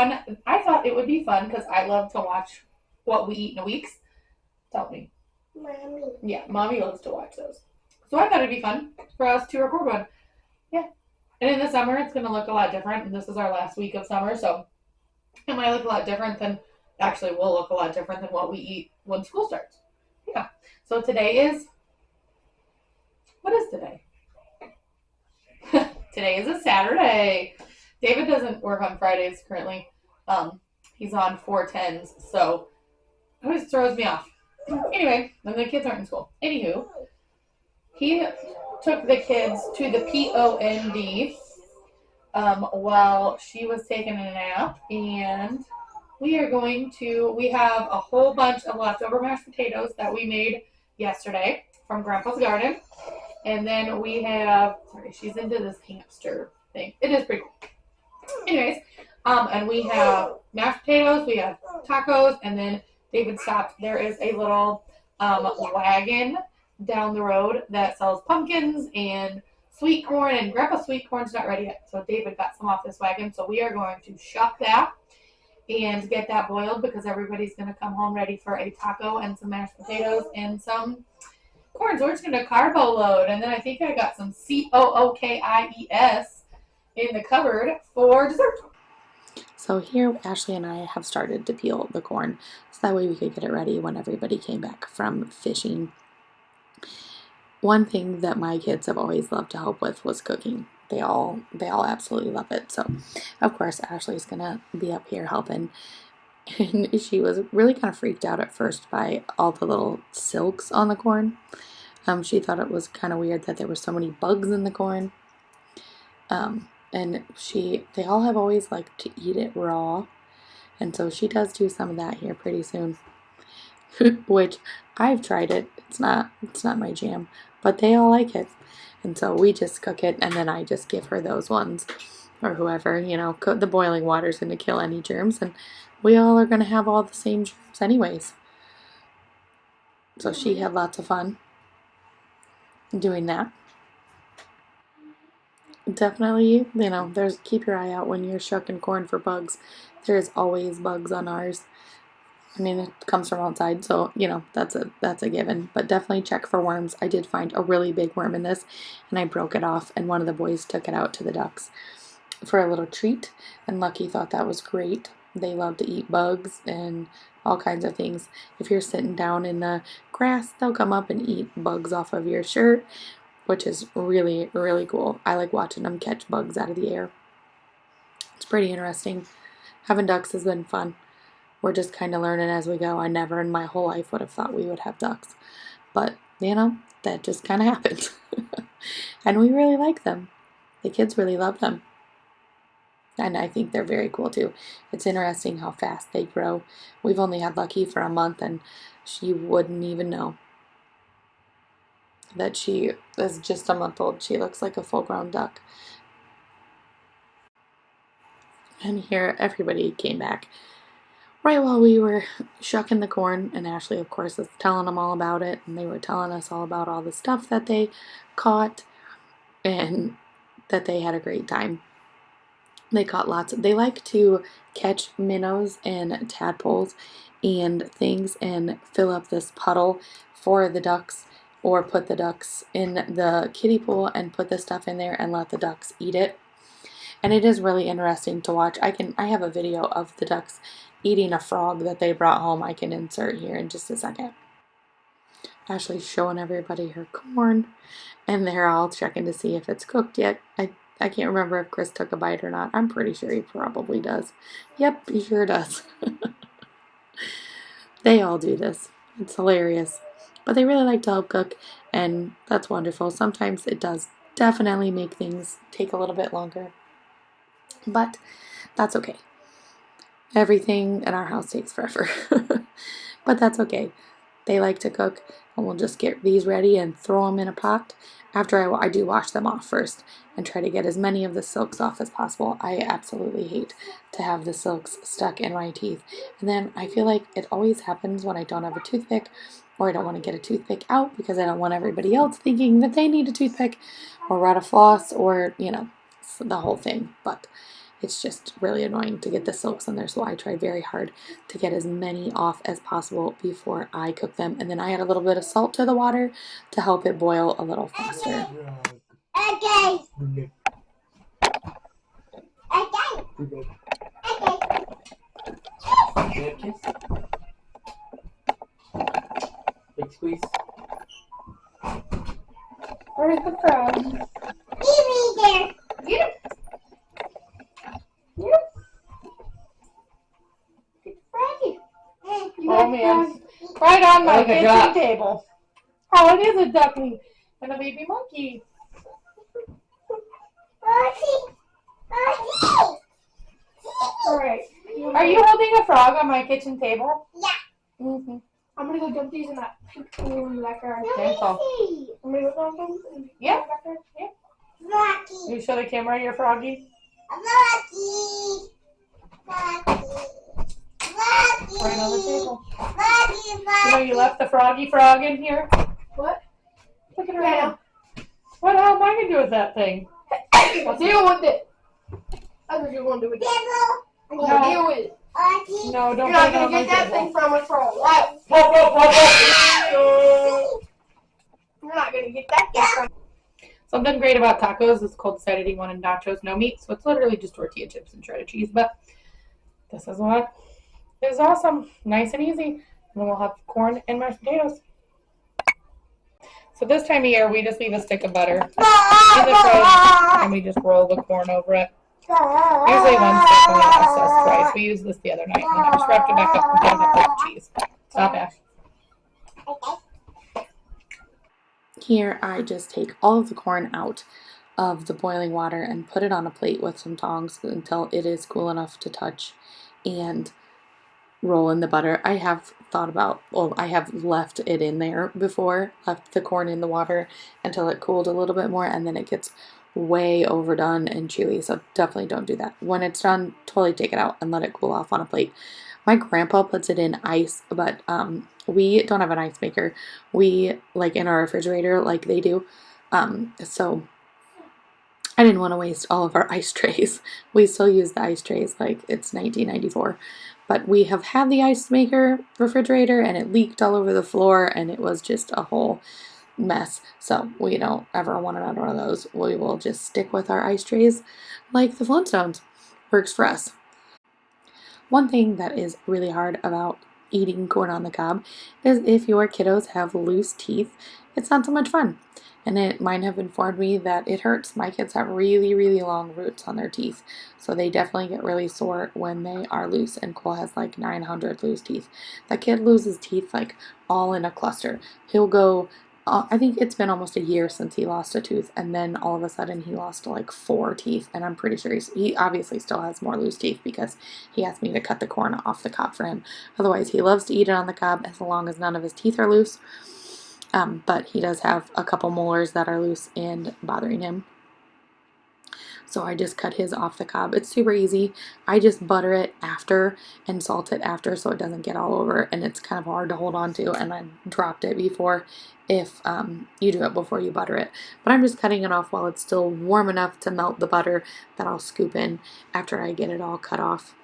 fun. I thought it would be fun because I love to watch what we eat in a week. Tell me. Mommy. Yeah, mommy loves to watch those. So I thought it'd be fun for us to record one. Yeah. And in the summer, it's going to look a lot different. And this is our last week of summer, so it might look a lot different than, actually will look a lot different than what we eat when school starts. Yeah. So today is, what is today? Today is a Saturday. David doesn't work on Fridays currently. He's on 410s, so it always throws me off. Anyway, when the kids aren't in school. Anywho, he took the kids to the POND while she was taking a nap, and we have a whole bunch of leftover mashed potatoes that we made yesterday from Grandpa's garden. And then we have, sorry, she's into this hamster thing. It is pretty cool. Anyways, and we have mashed potatoes, we have tacos, and then David stopped. There is a little wagon down the road that sells pumpkins and sweet corn, and Grandpa's sweet corn's not ready yet. So David got some off this wagon. So we are going to shuck that and get that boiled because everybody's going to come home ready for a taco and some mashed potatoes and some corn. So we're just going to carbo load. And then I think I got some COOKIES in the cupboard for dessert. So here, Ashley and I have started to peel the corn so that way we could get it ready when everybody came back from fishing. One thing that my kids have always loved to help with was cooking. They all absolutely love it. So, of course, Ashley's gonna be up here helping. And she was really kind of freaked out at first by all the little silks on the corn. She thought it was kind of weird that there were so many bugs in the corn. And they all have always liked to eat it raw. And so she does do some of that here pretty soon. Which I've tried it. It's not my jam, but they all like it. And so we just cook it, and then I just give her those ones, or whoever, cook the boiling water's going to kill any germs, and we all are going to have all the same germs anyways. So she had lots of fun doing that. Definitely, keep your eye out when you're shucking corn for bugs. There's always bugs on ours. I mean, it comes from outside, so, that's a given. But definitely check for worms. I did find a really big worm in this, and I broke it off, and one of the boys took it out to the ducks for a little treat, and Lucky thought that was great. They love to eat bugs and all kinds of things. If you're sitting down in the grass, they'll come up and eat bugs off of your shirt, which is really, really cool. I like watching them catch bugs out of the air. It's pretty interesting. Having ducks has been fun. We're just kind of learning as we go. I never in my whole life would have thought we would have ducks. But, that just kind of happened. And we really like them. The kids really love them. And I think they're very cool too. It's interesting how fast they grow. We've only had Lucky for a month, and she wouldn't even know that she is just a month old. She looks like a full-grown duck. And here everybody came back right while we were shucking the corn, and Ashley, of course, is telling them all about it, and they were telling us all about all the stuff that they caught, and that they had a great time. They caught they like to catch minnows and tadpoles and things and fill up this puddle for the ducks, or put the ducks in the kiddie pool and put the stuff in there and let the ducks eat it. And it is really interesting to watch. I have a video of the ducks eating a frog that they brought home. I can insert here in just a second. Ashley's showing everybody her corn, and they're all checking to see if it's cooked yet. I can't remember if Chris took a bite or not. I'm pretty sure he probably does. Yep, he sure does. They all do this. It's hilarious. But they really like to help cook, and that's wonderful. Sometimes it does definitely make things take a little bit longer. But that's okay. Everything in our house takes forever. But that's okay. They like to cook, and we'll just get these ready and throw them in a pot. After I do wash them off first and try to get as many of the silks off as possible. I absolutely hate to have the silks stuck in my teeth. And then I feel like it always happens when I don't have a toothpick, or I don't want to get a toothpick out because I don't want everybody else thinking that they need a toothpick, or rat a floss, or, the whole thing. But it's just really annoying to get the silks in there. So I try very hard to get as many off as possible before I cook them. And then I add a little bit of salt to the water to help it boil a little faster. Okay. Kiss. Big squeeze. Where's the frog? Give me there. Yep. Yep. Get froggy. Oh man. Right on my Like a kitchen duck. table. Oh, it is a duckling and a baby monkey. Alright. Are you holding a frog on my kitchen table? Yeah. Mm-hmm. I'm gonna go dump these in that in the backyard. Gentle. I'm gonna go dump them in Yeah. the backyard. Yeah. Rocky. You show the camera your froggy? Rocky. Rocky. Rocky. Right on the table. Rocky. You know you left the froggy frog in here? What? Look at her Yeah. hand. What the hell am I gonna do with that thing? Deal with it. That's what you're gonna do with it. I'm gonna No. deal with it. Rocky. No, don't You're not put it gonna on my get that table. thing from us for a while. Whoa, whoa, whoa, whoa. You're not gonna get that thing from us. Something great about tacos is Cole decided he wanted nachos, no meat. So it's literally just tortilla chips and shredded cheese. But this is what is awesome. Nice and easy. And then we'll have corn and mashed potatoes. So this time of year, we just leave a stick of butter in the fridge and we just roll the corn over it. Usually one stick only lasts us twice. We used this the other night and then I just wrapped it back up and put it up with cheese. Stop, Ash. Here I just take all of the corn out of the boiling water and put it on a plate with some tongs until it is cool enough to touch and roll in the butter. I have thought about, well, I have left it in there before, left the corn in the water until it cooled a little bit more, and then it gets way overdone and chewy, so definitely don't do that. When it's done, totally take it out and let it cool off on a plate. My grandpa puts it in ice, but we don't have an ice maker. We like in our refrigerator like they do. So I didn't want to waste all of our ice trays. We still use the ice trays like it's 1994. But we have had the ice maker refrigerator and it leaked all over the floor and it was just a whole mess. So we don't ever want another one of those. We will just stick with our ice trays like the Flintstones. Works for us. One thing that is really hard about eating corn on the cob is if your kiddos have loose teeth, it's not so much fun. And mine have informed me that it hurts. My kids have really, really long roots on their teeth, so they definitely get really sore when they are loose, and Cole has like 900 loose teeth. That kid loses teeth like all in a cluster. He'll go, I think it's been almost a year since he lost a tooth, and then all of a sudden he lost like 4 teeth, and I'm pretty sure he obviously still has more loose teeth because he asked me to cut the corn off the cob for him. Otherwise, he loves to eat it on the cob as long as none of his teeth are loose. But he does have a couple molars that are loose and bothering him. So I just cut his off the cob. It's super easy. I just butter it after and salt it after so it doesn't get all over, and it's kind of hard to hold on to, and I dropped it before if you do it before you butter it. But I'm just cutting it off while it's still warm enough to melt the butter that I'll scoop in after I get it all cut off.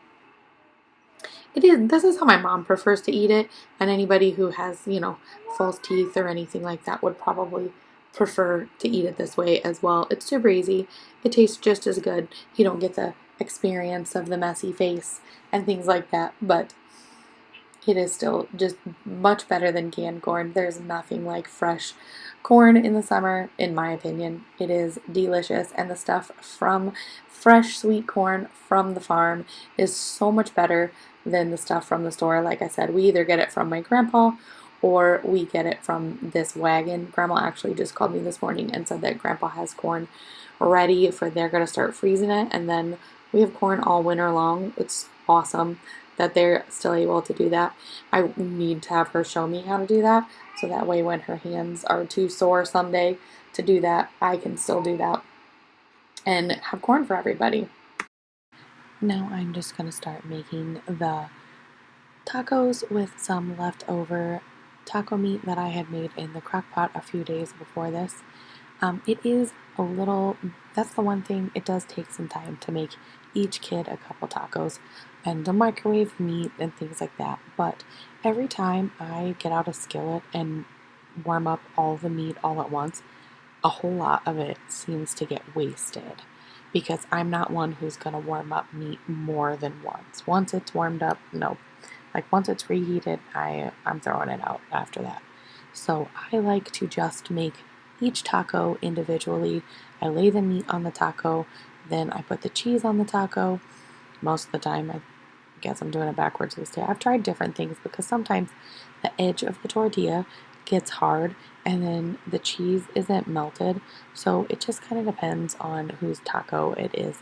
This is how my mom prefers to eat it, and anybody who has, false teeth or anything like that would probably prefer to eat it this way as well. It's super easy. It tastes just as good. You don't get the experience of the messy face and things like that, but it is still just much better than canned corn. There's nothing like fresh corn in the summer, in my opinion. It is delicious, and the stuff from fresh sweet corn from the farm is so much better than the stuff from the store. Like I said, we either get it from my grandpa or we get it from this wagon. Grandma actually just called me this morning and said that Grandpa has corn ready for they're going to start freezing it, and then we have corn all winter long. It's awesome that they're still able to do that. I need to have her show me how to do that, so that way when her hands are too sore someday to do that, I can still do that and have corn for everybody. Now I'm just going to start making the tacos with some leftover taco meat that I had made in the crock pot a few days before this. It is a little, that's the one thing, it does take some time to make each kid a couple tacos and the microwave meat and things like that. But every time I get out a skillet and warm up all the meat all at once, a whole lot of it seems to get wasted because I'm not one who's going to warm up meat more than once. Once it's warmed up, no. Like once it's reheated, I'm throwing it out after that. So I like to just make each taco individually. I lay the meat on the taco, then I put the cheese on the taco. Most of the time, I guess I'm doing it backwards this day. I've tried different things because sometimes the edge of the tortilla gets hard and then the cheese isn't melted. So it just kind of depends on whose taco it is.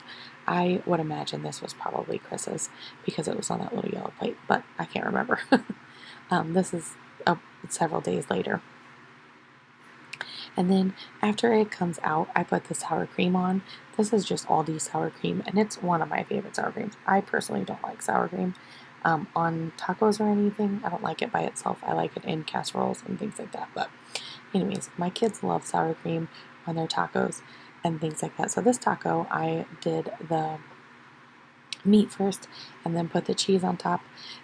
I would imagine this was probably Chris's because it was on that little yellow plate, but I can't remember. This is several days later. And then after it comes out, I put the sour cream on. This is just Aldi sour cream, and it's one of my favorite sour creams. I personally don't like sour cream on tacos or anything. I don't like it by itself. I like it in casseroles and things like that. But anyways, my kids love sour cream on their tacos and things like that. So this taco, I did the meat first and then put the cheese on top.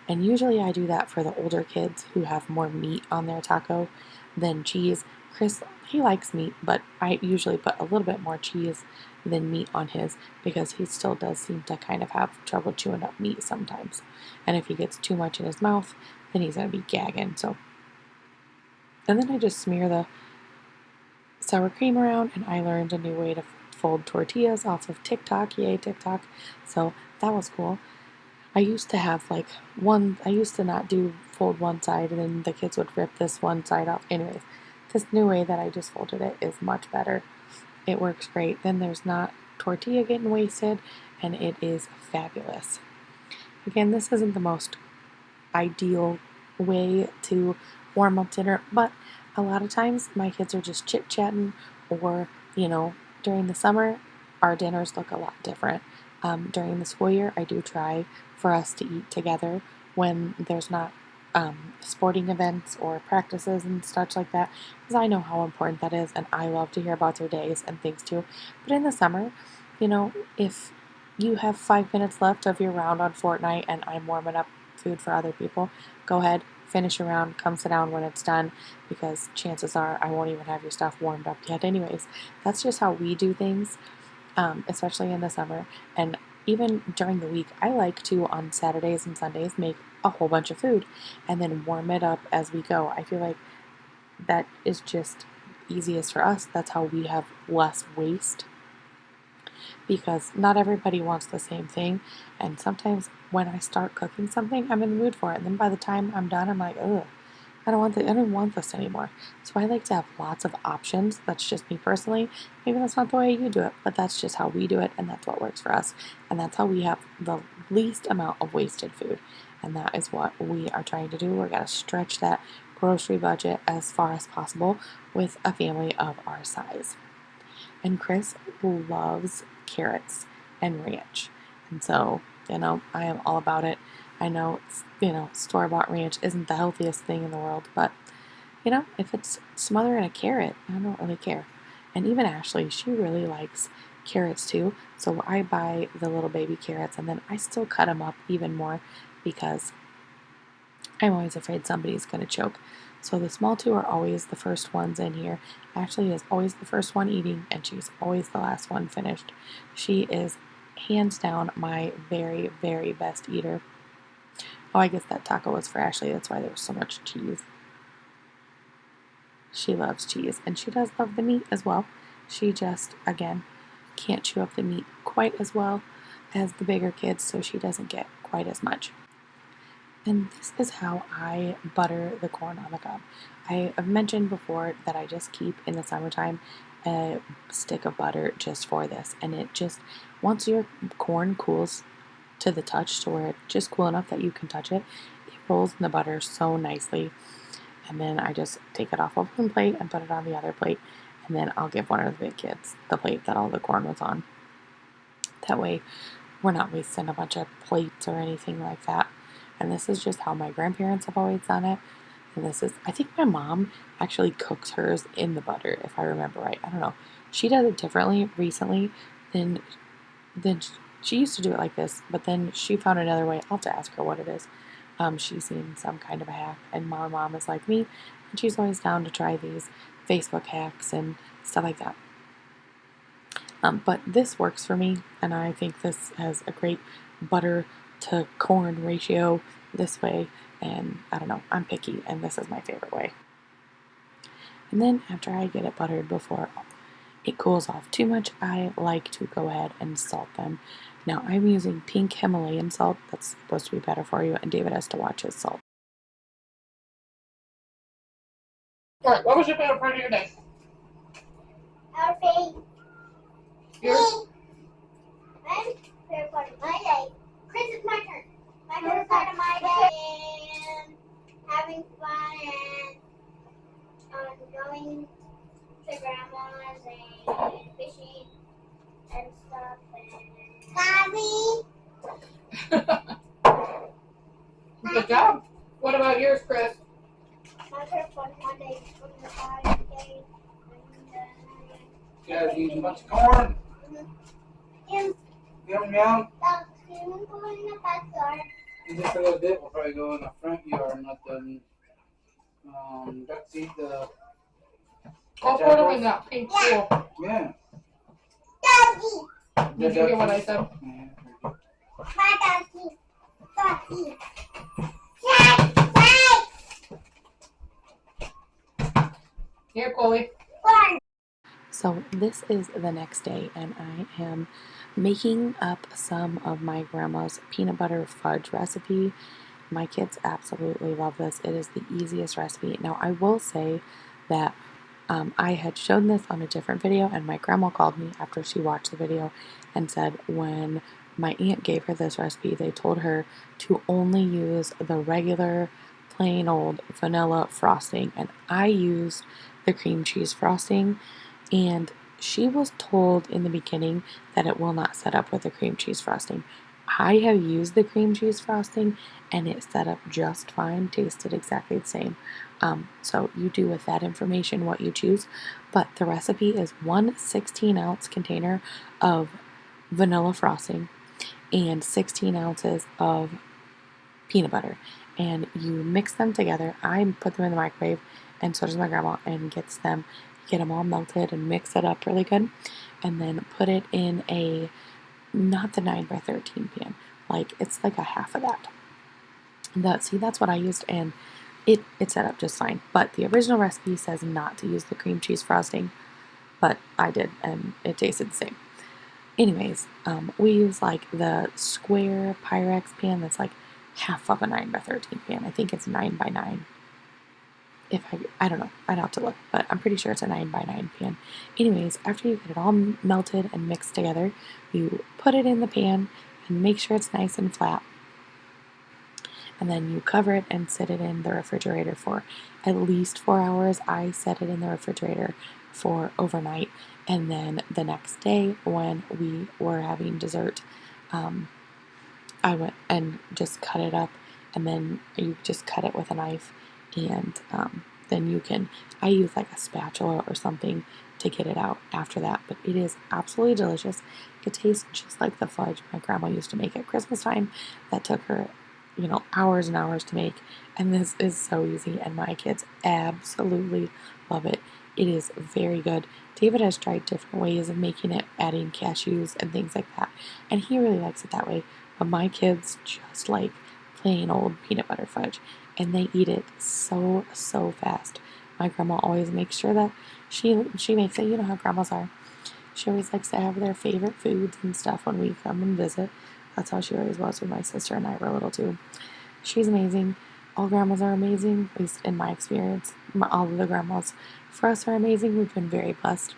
And usually I do that for the older kids who have more meat on their taco than cheese. Chris, he likes meat, but I usually put a little bit more cheese than meat on his because he still does seem to kind of have trouble chewing up meat sometimes. And if he gets too much in his mouth, then he's going to be gagging. And then I just smear the sour cream around, and I learned a new way to fold tortillas off of TikTok. Yay, TikTok. So that was cool. I used to have I used to not do fold one side and then the kids would rip this one side off. Anyways, this new way that I just folded it is much better. It works great. Then there's not tortilla getting wasted and it is fabulous. Again, this isn't the most ideal way to warm up dinner, but a lot of times my kids are just chit-chatting or, during the summer, our dinners look a lot different. During the school year, I do try for us to eat together when there's not sporting events or practices and such like that, because I know how important that is, and I love to hear about their days and things too. But in the summer, if you have 5 minutes left of your round on Fortnite and I'm warming up food for other people, go ahead, finish your round, come sit down when it's done, because chances are I won't even have your stuff warmed up yet anyways. That's just how we do things, especially in the summer. And even during the week, I like to, on Saturdays and Sundays, make a whole bunch of food and then warm it up as we go. I feel like that is just easiest for us. That's how we have less waste, because not everybody wants the same thing. And sometimes when I start cooking something, I'm in the mood for it. And then by the time I'm done, I'm like, ugh, I don't want this anymore. So I like to have lots of options. That's just me personally. Maybe that's not the way you do it, but that's just how we do it, and that's what works for us. And that's how we have the least amount of wasted food. And that is what we are trying to do. We're going to stretch that grocery budget as far as possible with a family of our size. And Chris loves carrots and ranch. And so, I am all about it. I know, store-bought ranch isn't the healthiest thing in the world, but, if it's smothered in a carrot, I don't really care. And even Ashley, she really likes carrots too. So I buy the little baby carrots and then I still cut them up even more because I'm always afraid somebody's going to choke. So the small two are always the first ones in here. Ashley is always the first one eating, and she's always the last one finished. She is hands down my very, very best eater. Oh, I guess that taco was for Ashley. That's why there was so much cheese. She loves cheese, and she does love the meat as well. She just, again, can't chew up the meat quite as well as the bigger kids, so she doesn't get quite as much. And this is how I butter the corn on the cob. I have mentioned before that I just keep in the summertime a stick of butter just for this. And it just, once your corn cools to the touch, so where it's just cool enough that you can touch it, it rolls in the butter so nicely. And then I just take it off of one plate and put it on the other plate. And then I'll give one of the big kids the plate that all the corn was on. That way we're not wasting a bunch of plates or anything like that. And this is just how my grandparents have always done it. And I think my mom actually cooks hers in the butter, if I remember right. I don't know. She does it differently recently than She used to do it like this, but then she found another way. I'll have to ask her what it is. She's seen some kind of a hack, and my mom is like me, and she's always down to try these Facebook hacks and stuff like that. But this works for me, and I think this has a great butter to corn ratio this way, and I don't know, I'm picky, and this is my favorite way. And then after I get it buttered before it cools off too much, I like to go ahead and salt them. Now I'm using pink Himalayan salt. That's supposed to be better for you, and David has to watch his salt. Alright, what was your favorite part of your day? Our favorite. Yours? My favorite part of my day. Chris, it's my turn. My favorite part of my day is having fun and going to grandma's and fishing and stuff. Bobby. Good job. What about yours, Chris? My favorite part of my day is going to 5K. You guys eating a bunch of corn? And Yum yum. the swimming pool in the backyard. In just a little bit, we'll probably go in the front yard and let them ducks eat the. I'll put them in that pink pool. Yeah. Doggy. Did you hear what I said? Yeah. My doggy. Doggy. Jack. Here, Chloe. Corn. So this is the next day, and I am making up some of my grandma's peanut butter fudge recipe. My kids absolutely love this. It is the easiest recipe. Now I will say that I had shown this on a different video, and my grandma called me after she watched the video and said when my aunt gave her this recipe, they told her to only use the regular plain old vanilla frosting, and I used the cream cheese frosting, and she was told in the beginning that it will not set up with the cream cheese frosting. I have used the cream cheese frosting and it set up just fine, tasted exactly the same. So you do with that information what you choose, but the recipe is 1 16-ounce container of vanilla frosting and 16 ounces of peanut butter, and you mix them together. I put them in the microwave, and so does my grandma, and get them all melted and mix it up really good, and then put it in a, not the 9x13 pan, like it's like a half of that. That's what I used, and it set up just fine. But the original recipe says not to use the cream cheese frosting, but I did, and it tasted the same. Anyways, we use like the square Pyrex pan that's like half of a 9x13 pan. I think it's 9x9. If I don't know, I'd have to look, but I'm pretty sure it's a 9x9 pan. Anyways, after you get it all melted and mixed together, you put it in the pan and make sure it's nice and flat. And then you cover it and set it in the refrigerator for at least 4 hours. I set it in the refrigerator for overnight, and then the next day when we were having dessert, I went and just cut it up, and then you just cut it with a knife, and then you can, I use like a spatula or something to get it out after that, but it is absolutely delicious. It tastes just like the fudge my grandma used to make at Christmas time that took her, hours and hours to make, and this is so easy, and my kids absolutely love it. It is very good. David has tried different ways of making it, adding cashews and things like that, and he really likes it that way, but my kids just like plain old peanut butter fudge, and they eat it so fast. My grandma always makes sure that she makes it. You know how grandmas are. She always likes to have their favorite foods and stuff when we come and visit. That's how she always was when my sister and I were little too. She's amazing. All grandmas are amazing, at least in my experience. All of the grandmas for us are amazing. We've been very blessed.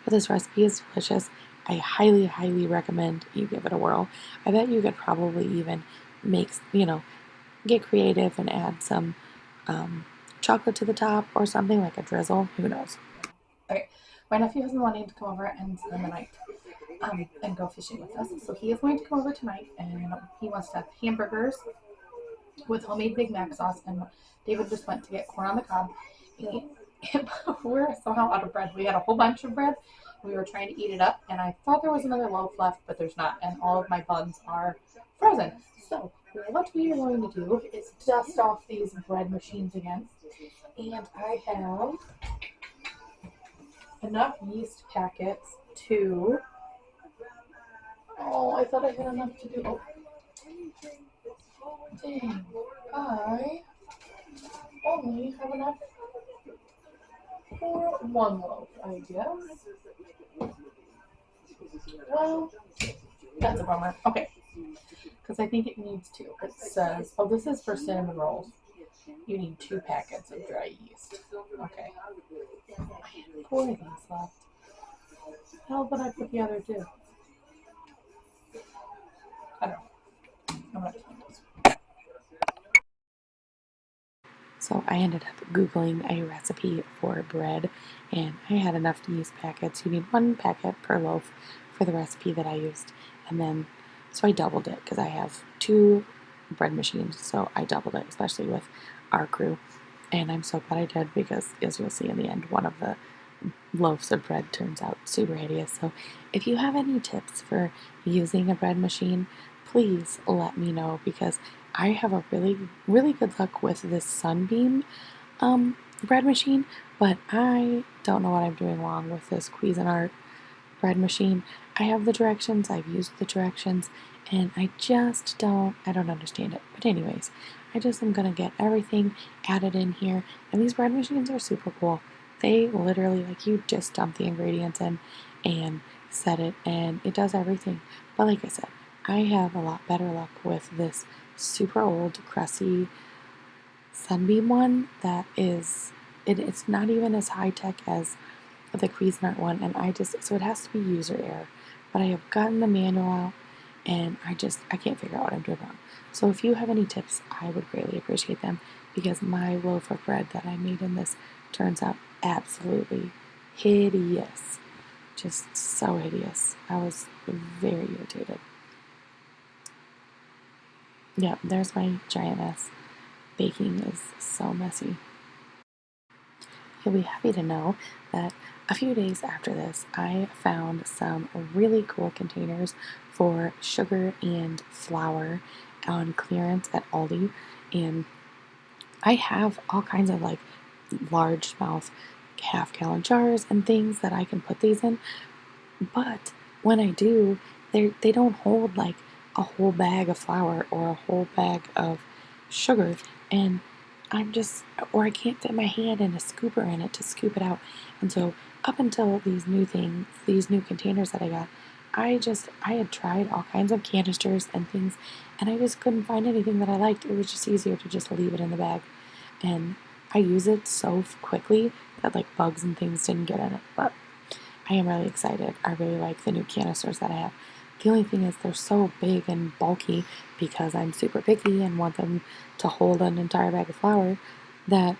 But this recipe is delicious. I highly, highly recommend you give it a whirl. I bet you could probably even make, get creative and add some chocolate to the top or something, like a drizzle. Who knows? Okay, my nephew has been wanting to come over and spend the night and go fishing with us. So he is going to come over tonight, and he wants to have hamburgers with homemade Big Mac sauce. And David just went to get corn on the cob. we're somehow out of bread. We had a whole bunch of bread. We were trying to eat it up, and I thought there was another loaf left, but there's not, and all of my buns are frozen. So what we are going to do is dust off these bread machines again, and I have enough yeast packets to. Oh, I thought I had enough to do. Oh, dang! I only have enough for one loaf, I guess. Well, that's a bummer. Okay, because I think it needs two. It says, oh, this is for cinnamon rolls. You need 2 packets of dry yeast. Okay. 4 of these left. How would I put the other 2? I don't know. I'm not doing this. So I ended up Googling a recipe for bread, and I had enough yeast packets. You need 1 packet per loaf for the recipe that I used. And then, so I doubled it because I have 2 bread machines, so I doubled it, especially with our crew. And I'm so glad I did because, as you'll see in the end, one of the loaves of bread turns out super hideous. So if you have any tips for using a bread machine, please let me know because I have a really good luck with this Sunbeam bread machine, but I don't know what I'm doing wrong with this Cuisinart bread machine. I have the directions, I've used the directions, and I don't understand it. But anyways, I just am gonna get everything added in here, and these bread machines are super cool. They literally, like, you just dump the ingredients in and set it, and it does everything. But like I said, I have a lot better luck with this super old, crusty Sunbeam one that is, it's not even as high tech as the Cuisinart one, and so it has to be user error. But I have gotten the manual out, and I can't figure out what I'm doing wrong. So if you have any tips, I would greatly appreciate them because my loaf of bread that I made in this turns out absolutely hideous. Just so hideous. I was very irritated. Yep, there's my giant mess. Baking is so messy. You'll be happy to know that a few days after this, I found some really cool containers for sugar and flour on clearance at Aldi. And I have all kinds of like large mouth half-gallon jars and things that I can put these in. But when I do, they don't hold like a whole bag of flour or a whole bag of sugar. And or I can't fit my hand in a scooper in it to scoop it out. And so up until these new containers that I got, I had tried all kinds of canisters and things, and I just couldn't find anything that I liked. It was just easier to just leave it in the bag. And I use it so quickly that like bugs and things didn't get in it. But I am really excited. I really like the new canisters that I have. The only thing is they're so big and bulky because I'm super picky and want them to hold an entire bag of flour that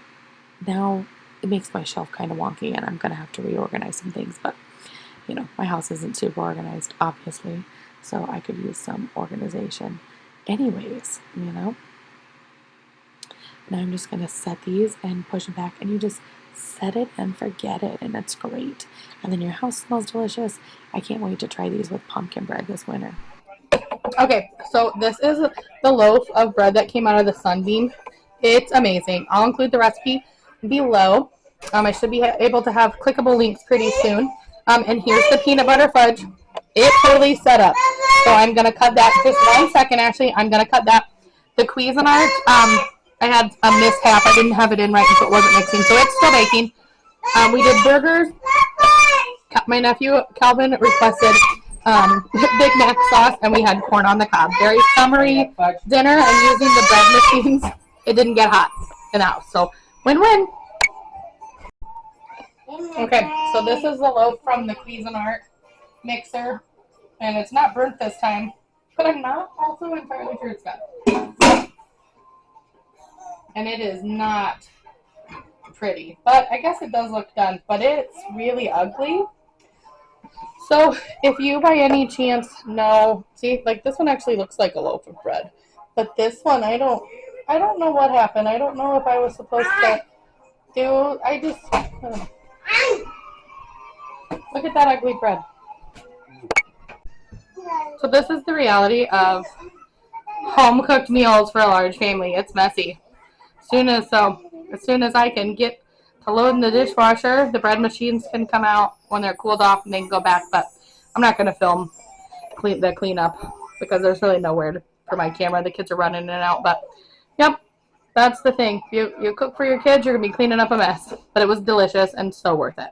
now it makes my shelf kind of wonky and I'm going to have to reorganize some things. But, my house isn't super organized, obviously, so I could use some organization anyways. Now I'm just going to set these and push them back, and you just set it and forget it, and it's great. And then your house smells delicious. I can't wait to try these with pumpkin bread this winter. Okay, so this is the loaf of bread that came out of the Sunbeam. It's amazing. I'll include the recipe below. I should be able to have clickable links pretty soon. And here's the peanut butter fudge. It totally set up. So I'm going to cut that. Just 1 second, actually. I'm going to cut that. The Cuisinart, I had a mishap. I didn't have it in right, and so it wasn't mixing. So it's still baking. We did burgers. My nephew, Calvin, requested Big Mac sauce, and we had corn on the cob. Very summery dinner, and using the bread machines, it didn't get hot in the house. So win-win. Okay, so this is the loaf from the Cuisinart mixer, and it's not burnt this time, but I'm not also entirely sure it's done. And it is not pretty, but I guess it does look done, but it's really ugly. So if you by any chance know, see, like this one actually looks like a loaf of bread, but this one I don't know what happened. I don't know if I was supposed to do. Look at that ugly bread. So this is the reality of home cooked meals for a large family. It's messy. As soon as I can get to load in the dishwasher, the bread machines can come out when they're cooled off and they can go back. But I'm not going to film the cleanup because there's really nowhere for my camera. The kids are running in and out. But yep, that's the thing. You cook for your kids, you're going to be cleaning up a mess. But it was delicious and so worth it.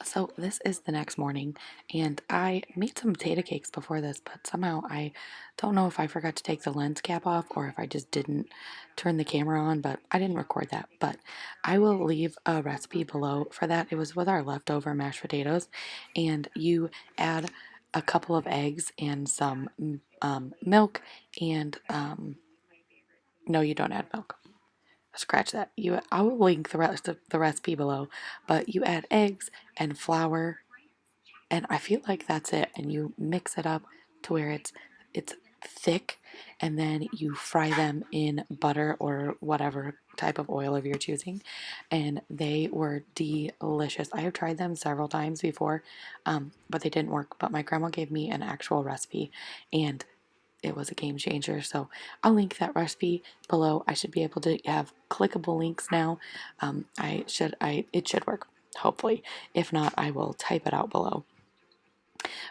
So this is the next morning, and I made some potato cakes before this, but somehow I don't know if I forgot to take the lens cap off or if I just didn't turn the camera on, but I didn't record that. But I will leave a recipe below for that. It was with our leftover mashed potatoes, and you add a couple of eggs and some milk, and no, you don't add milk. Scratch that. I will link the rest of the recipe below, but you add eggs and flour, and I feel like that's it. And you mix it up to where it's thick, and then you fry them in butter or whatever type of oil of your choosing, and they were delicious. I have tried them several times before, but they didn't work. But my grandma gave me an actual recipe, and it was a game changer. So I'll link that recipe below. I should be able to have clickable links now. It should work, hopefully. If not, I will type it out below.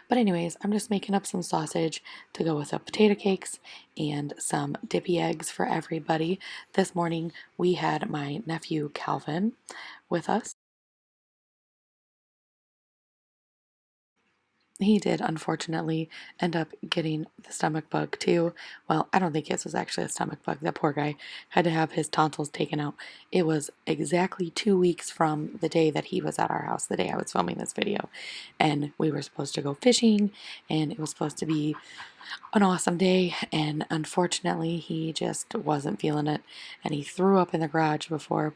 But anyways, I'm just making up some sausage to go with the potato cakes and some dippy eggs for everybody. This morning we had my nephew Calvin with us. He did, unfortunately, end up getting the stomach bug too. Well, I don't think his was actually a stomach bug. That poor guy had to have his tonsils taken out. It was exactly 2 weeks from the day that he was at our house, the day I was filming this video. And we were supposed to go fishing, and it was supposed to be an awesome day, and unfortunately he just wasn't feeling it, and he threw up in the garage before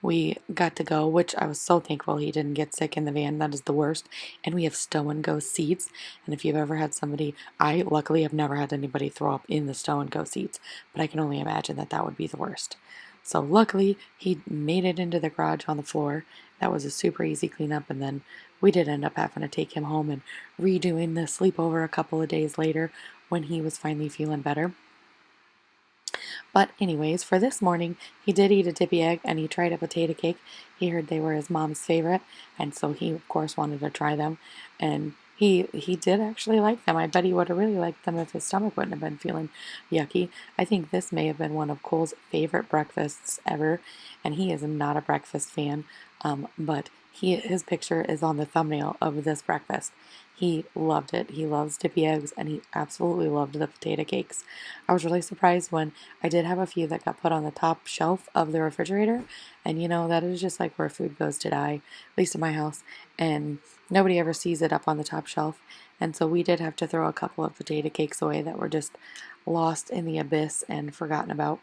we got to go, which I was so thankful he didn't get sick in the van. That is the worst. And we have stow and go seats, and if you've ever had somebody, I luckily have never had anybody throw up in the stow and go seats, but I can only imagine that that would be the worst. So luckily he made it into the garage on the floor. That was a super easy cleanup, and then we did end up having to take him home and redoing the sleepover a couple of days later when he was finally feeling better. But anyways, for this morning, he did eat a dippy egg and he tried a potato cake. He heard they were his mom's favorite, and so he of course wanted to try them, and he did actually like them. I bet he would have really liked them if his stomach wouldn't have been feeling yucky. I think this may have been one of Cole's favorite breakfasts ever, and he is not a breakfast fan, but his picture is on the thumbnail of this breakfast. He loved it. He loves dippy eggs, and he absolutely loved the potato cakes. I was really surprised when I did have a few that got put on the top shelf of the refrigerator, and that is just like where food goes to die, at least in my house, and nobody ever sees it up on the top shelf, and so we did have to throw a couple of potato cakes away that were just lost in the abyss and forgotten about.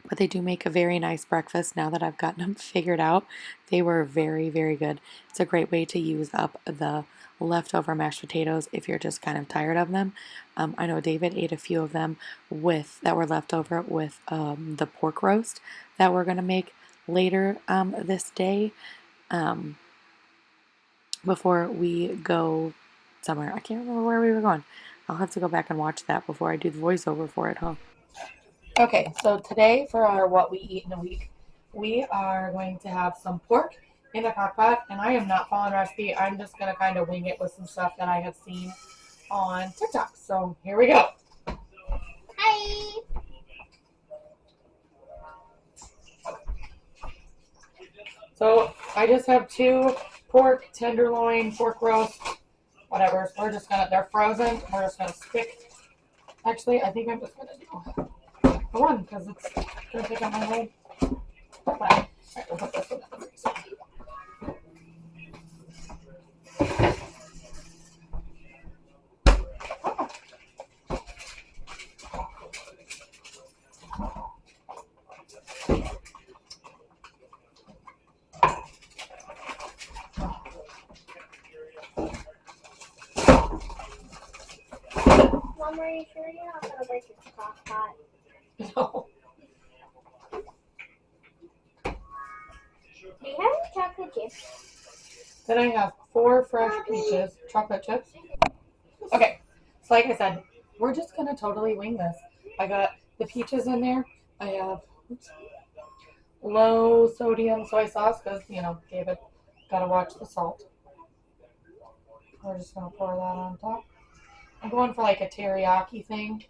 But they do make a very nice breakfast now that I've gotten them figured out. They were very, very good. It's a great way to use up the leftover mashed potatoes if you're just kind of tired of them. I know David ate a few of them that were left over with the pork roast that we're going to make later this day before we go somewhere. I can't remember where we were going. I'll have to go back and watch that before I do the voiceover for it, huh? Okay, so today for our what we eat in a week, we are going to have some pork in a crock pot, and I am not following recipe. I'm just going to kind of wing it with some stuff that I have seen on TikTok. So here we go. Hi. So I just have 2 pork tenderloin, pork roast, whatever. So they're frozen. We're just going to stick. Actually, I think I'm just going to do one because it's going to take up my whole. All right, we'll put this in the freezer. Mom, are you sure you're not going to break your crock pot? No. chocolate chip. Then I have 4 fresh peaches, chocolate chips. Okay, so like I said, we're just gonna totally wing this. I got the peaches in there. I have low sodium soy sauce because, David gotta watch the salt. We're just gonna pour that on top. I'm going for like a teriyaki thing,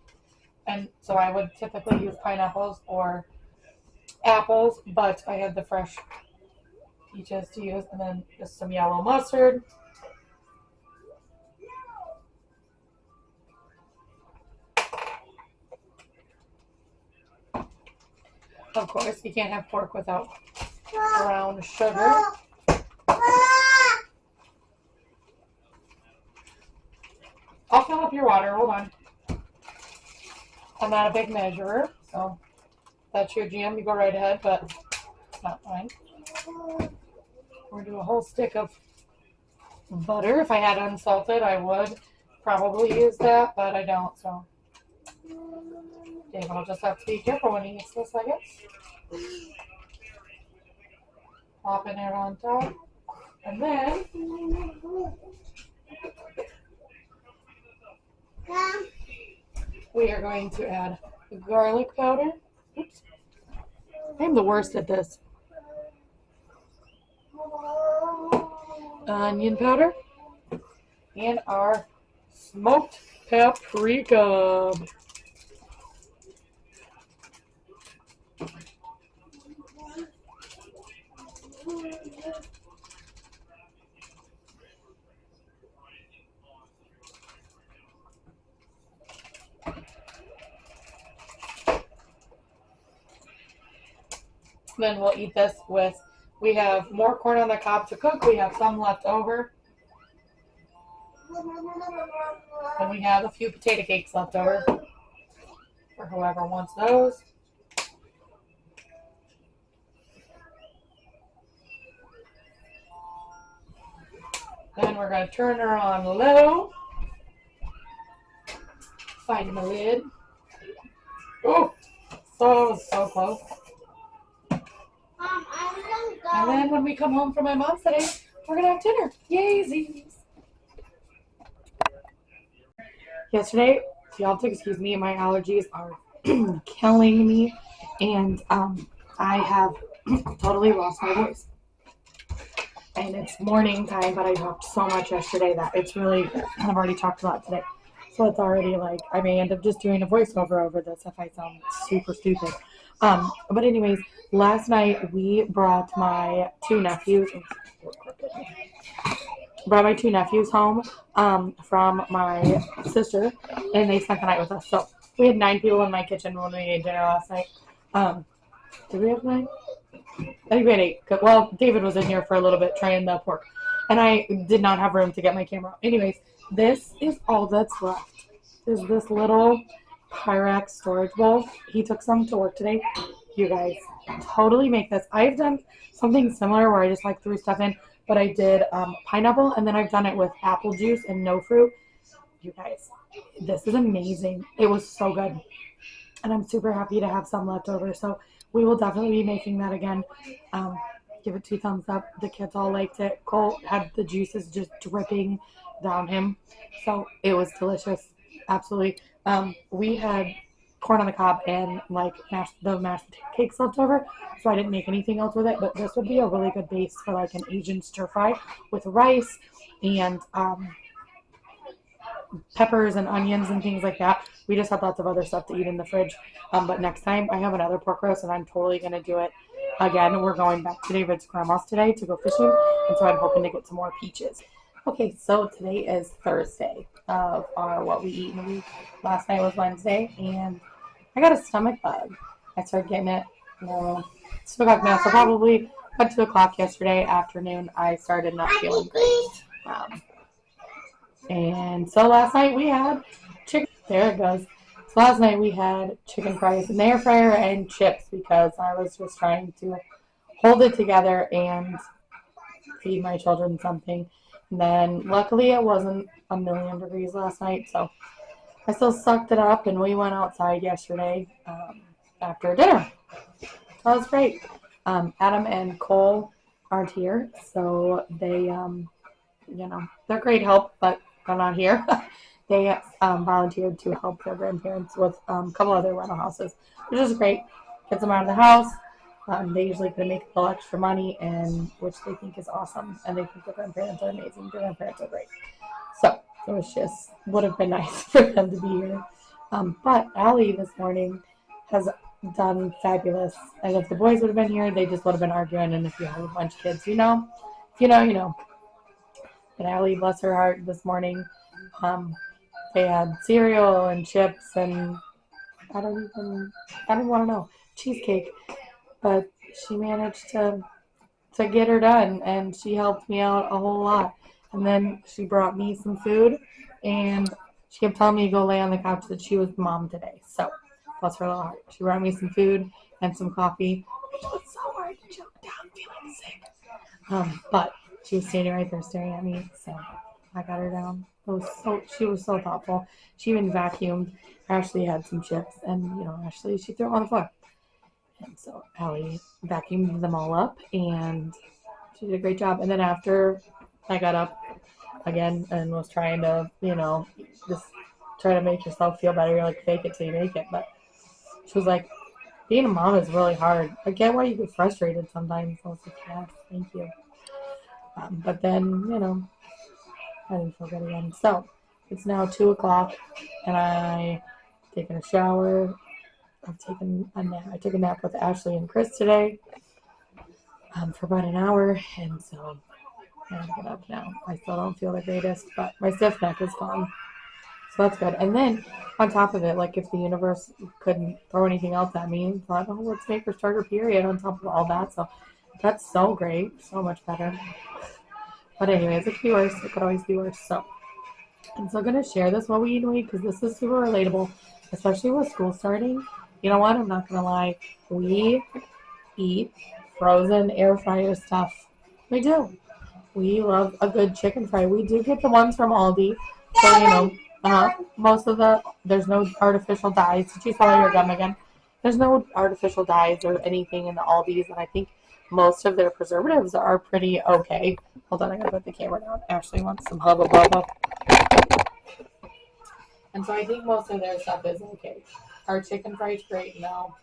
and so I would typically use pineapples or apples, but I had the fresh peaches to use, and then just some yellow mustard. Of course, you can't have pork without brown sugar. I'll fill up your water. Hold on. I'm not a big measurer, so that's your jam. You go right ahead, but it's not mine. We're gonna do a whole stick of butter. If I had unsalted, I would probably use that, but I don't, so David will just have to be careful when he eats this, I guess. Popping it on top. And then we are going to add garlic powder. Oops. I'm the worst at this. Onion powder. And our smoked paprika. Then we'll eat this with, we have more corn on the cob to cook. We have some left over. And we have a few potato cakes left over for whoever wants those. Then we're going to turn her on low. Find the lid. Oh, so close. And then when we come home from my mom's today, we're going to have dinner. Yaysies. Yesterday, so y'all have to excuse me, my allergies are killing me. And I have totally lost my voice. And it's morning time, but I talked so much yesterday that it's really, I've already talked a lot today. So it's already like, I may end up just doing a voiceover over this if I sound super stupid. But anyways, last night we brought my 2 nephews home from my sister, and they spent the night with us. So we had 9 people in my kitchen when we ate dinner last night. Did we have 9? I think we had 8. Well, David was in here for a little bit trying the pork, and I did not have room to get my camera. Anyways, this is all that's left. There's this little Pyrex storage bowl. He took some to work today. You guys, totally make this. I've done something similar where I just like threw stuff in, but I did pineapple, and then I've done it with apple juice and no fruit. You guys, this is amazing. It was so good, and I'm super happy to have some left over. So we will definitely be making that again. Give it 2 thumbs up. The kids all liked it. Cole had the juices just dripping down him, so it was delicious. Absolutely. We had corn on the cob and like mashed potato cakes left over, so I didn't make anything else with it. But this would be a really good base for like an Asian stir fry with rice and peppers and onions and things like that. We just had lots of other stuff to eat in the fridge. But next time I have another pork roast, and I'm totally gonna do it again. We're going back to David's grandma's today to go fishing, and so I'm hoping to get some more peaches. Okay, so today is Thursday of our what we eat in a week. Last night was Wednesday, and I got a stomach bug. I started getting it, still got now, so probably about 2 o'clock yesterday afternoon, I started not feeling great. And so last night we had chicken. There it goes. So last night we had chicken fries in the air fryer and chips because I was just trying to hold it together and feed my children something. And then luckily it wasn't a million degrees last night, so I still sucked it up, and we went outside yesterday after dinner. That was great. Adam and Cole aren't here, so they, they're great help, but they're not here. They volunteered to help their grandparents with a couple other rental houses, which is great. Gets them out of the house. They usually can make a little extra money, and which they think is awesome, and they think their grandparents are amazing. Their grandparents are great. So it was just would have been nice for them to be here. But Allie this morning has done fabulous. And if the boys would have been here, they just would have been arguing. And if you have a bunch of kids, if you know, you know. But Allie, bless her heart, this morning, they had cereal and chips and I don't even want to know, cheesecake. But she managed to get her done, and she helped me out a whole lot. And then she brought me some food, and she kept telling me to go lay on the couch that she was mom today. So, bless her little heart. She brought me some food and some coffee, which was so hard to choke down feeling sick. But she was standing right there staring at me, so I got her down. She was so thoughtful. She even vacuumed. Ashley had some chips, and Ashley, she threw them on the floor. And so Allie vacuumed them all up, and she did a great job. And then after I got up again and was trying to, just try to make yourself feel better. You're like, fake it till you make it. But she was like, being a mom is really hard. I get why you get frustrated sometimes. I was like, yeah, thank you. But then, I didn't feel good again. So it's now 2 o'clock, and I've taken a shower. I've taken a nap. I took a nap with Ashley and Chris today for about an hour, and so I gotta get up now. I still don't feel the greatest, but my stiff neck is gone, so that's good. And then on top of it, like if the universe couldn't throw anything else at me, I thought, let's make her start her period on top of all that. So that's so great, so much better. But anyways, it could be worse. It could always be worse. So I'm still gonna share this while we eat and wait because this is super relatable, especially with school starting. You know what? I'm not going to lie. We eat frozen air fryer stuff. We do. We love a good chicken fry. We do get the ones from Aldi. So, most of there's no artificial dyes. Did you swallow your gum again? There's no artificial dyes or anything in the Aldis. And I think most of their preservatives are pretty okay. Hold on, I got to put the camera down. Ashley wants some Hubba Bubba. And so I think most of their stuff is okay. Our chicken fries great now.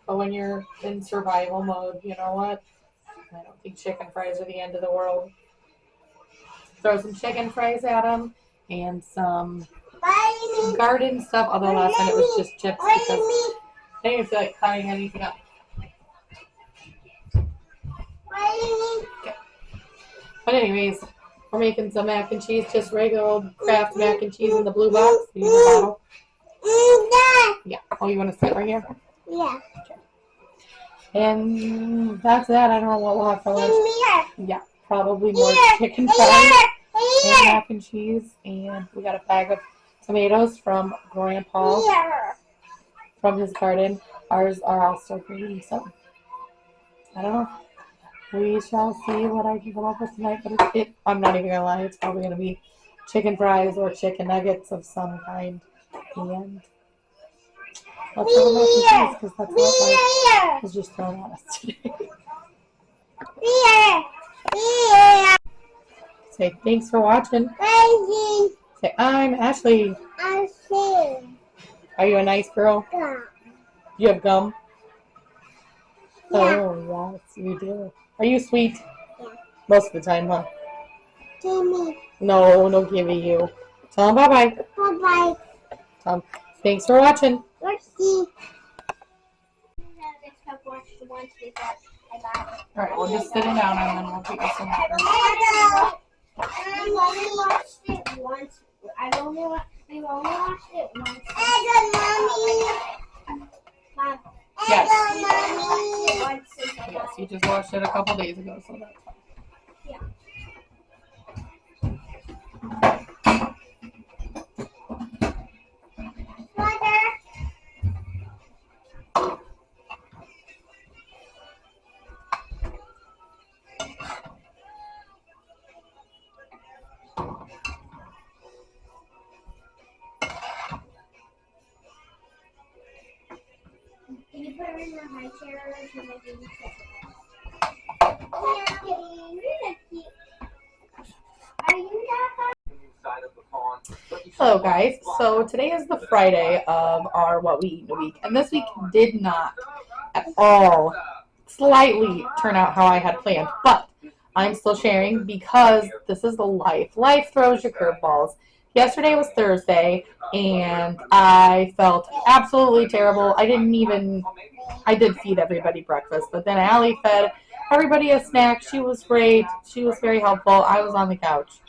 But when you're in survival mode, you know what? I don't think chicken fries are the end of the world. Throw some chicken fries at them and some garden stuff. Although last time it was just chips because I didn't feel like cutting anything up. Okay. But anyways, we're making some mac and cheese, just regular old Kraft mac and cheese in the blue box. You need a bottle. Yeah. Oh, you want to sit right here? Yeah. Okay. And that's that. I don't know what we'll have for lunch. Yeah, probably more chicken fries and mac and cheese. And we got a bag of tomatoes from Grandpa from his garden. Ours are all still green, so I don't know. We shall see what I can come up with tonight. But I'm not even gonna lie. It's probably gonna be chicken fries or chicken nuggets of some kind. And let's have a mac and cheese because that's what life is just thrown at us today. Say thanks for watching. Say I'm Ashley. Are you a nice girl? You have gum? Yeah. Oh yes, you do. Are you sweet? Yeah. Most of the time, huh? Gimme. No gimme you. Tell them bye-bye. Bye-bye. Tell them thanks for watching. Alright, we'll just sit it down and then we'll get you some water. I've only watched it once. We've only watched it once. Mom. Yes. Once Yes, you just watched it a couple days ago, so that's fine. Yeah. Mother. Can you put her in the high chair or should I give you Hello guys, so today is the Friday of our What We Eat in a Week, and this week did not at all slightly turn out how I had planned, but I'm still sharing because this is the life. Life throws you curveballs. Yesterday was Thursday, and I felt absolutely terrible. I did feed everybody breakfast, but then Allie fed everybody a snack. She was great. She was very helpful. I was on the couch.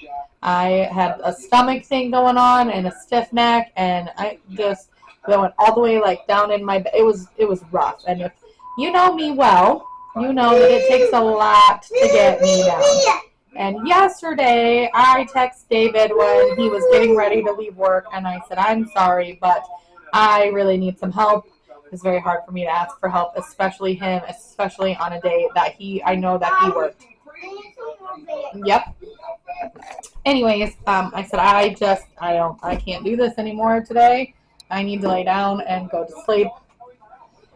I had a stomach thing going on and a stiff neck, and I went all the way like down in my bed. It was rough. And if you know me well, you know that it takes a lot to get me down. And yesterday, I texted David when he was getting ready to leave work, and I said, I'm sorry, but I really need some help. It's very hard for me to ask for help, especially him, especially on a day that I know that he worked. Yep. Anyways, I said, I can't do this anymore today. I need to lay down and go to sleep.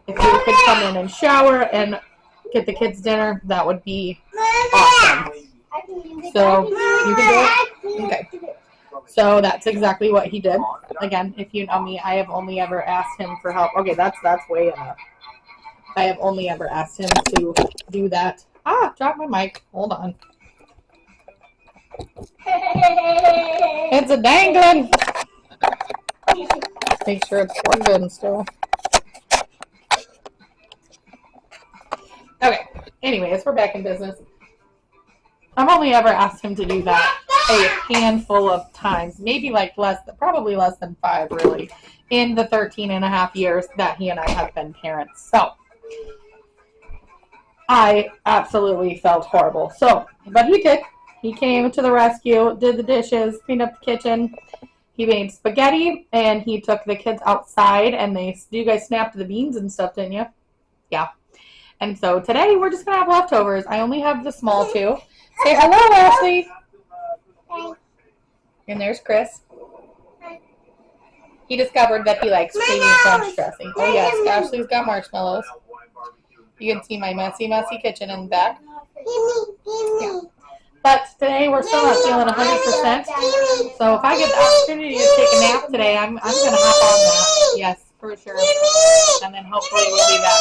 If you could come in and shower and get the kids dinner, that would be awesome. So, you can do it? Okay. So, that's exactly what he did. Again, if you know me, I have only ever asked him for help. Okay, that's way enough. I have only ever asked him to do that. Drop my mic. Hold on. It's a dangling. Make sure it's plugged in still. Okay. Anyways, we're back in business. I've only ever asked him to do that a handful of times, maybe probably less than 5 really, in the 13 and a half years that he and I have been parents. So, I absolutely felt horrible. So, but he did. He came to the rescue, did the dishes, cleaned up the kitchen. He made spaghetti, and he took the kids outside, and you guys snapped the beans and stuff, didn't you? Yeah. And so today we're just going to have leftovers. I only have the small 2. Say hello, Ashley. And there's Chris. He discovered that he likes creamy French dressing. Oh, yes. Ashley's got marshmallows. You can see my messy, messy kitchen in the back. Yeah. But today we're still not feeling 100%. So if I get the opportunity to take a nap today, I'm going to hop on that. Yes, for sure. And then hopefully we'll be back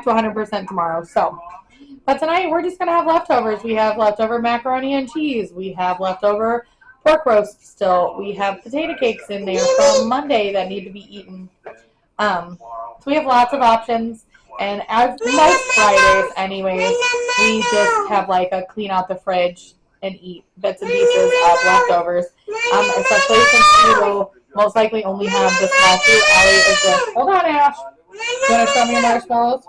to 100% tomorrow. So, but tonight we're just going to have leftovers. We have leftover macaroni and cheese. We have leftover pork roast still. We have potato cakes in there from Monday that need to be eaten. So we have lots of options. And as most Fridays anyways, we just have like a clean out the fridge and eat bits and pieces of leftovers. Especially since we will most likely only have the small 2. Allie is with, hold on, Ash. You want to show me your marshmallows?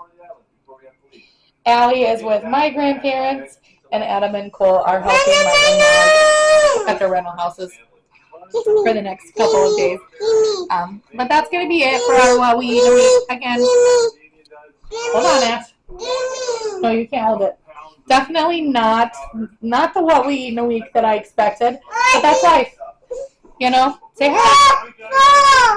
Allie is with my grandparents, and Adam and Cole are helping my in-laws at their rental houses for the next couple of days. But that's going to be it for our What We Eat in a Week. Again, hold on, Ash. No, you can't hold it. Definitely not the What We Eat in a Week that I expected, but that's life. You know? Say hi.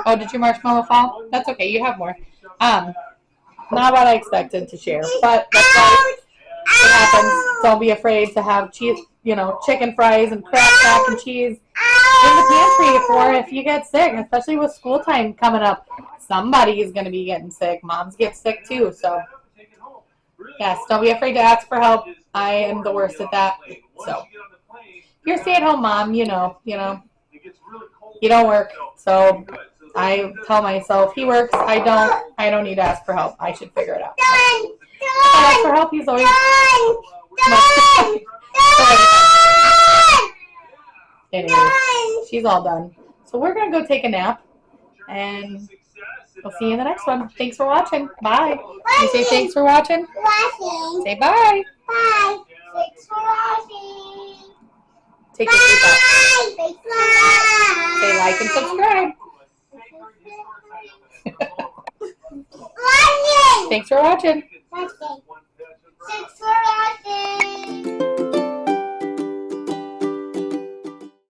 Oh, did your marshmallow fall? That's okay. You have more. Not what I expected to share, but that's life. It happens. Don't be afraid to have cheese, chicken fries and Kraft mac and cheese in the pantry for if you get sick, especially with school time coming up. Somebody is going to be getting sick. Moms get sick too, so yes, don't be afraid to ask for help. I am the worst at that. So if you're a stay-at-home mom, you don't work. So I tell myself, he works, I don't need to ask for help. I should figure it out. I ask for help, he's always anyways, she's all done. So we're going to go take a nap, and we'll see you in the next one. Thanks for watching. Bye. You say thanks for watching? Say bye. Bye. Thanks for watching. Take your seat off. Bye. Say like and subscribe. Thanks for watching. Watching.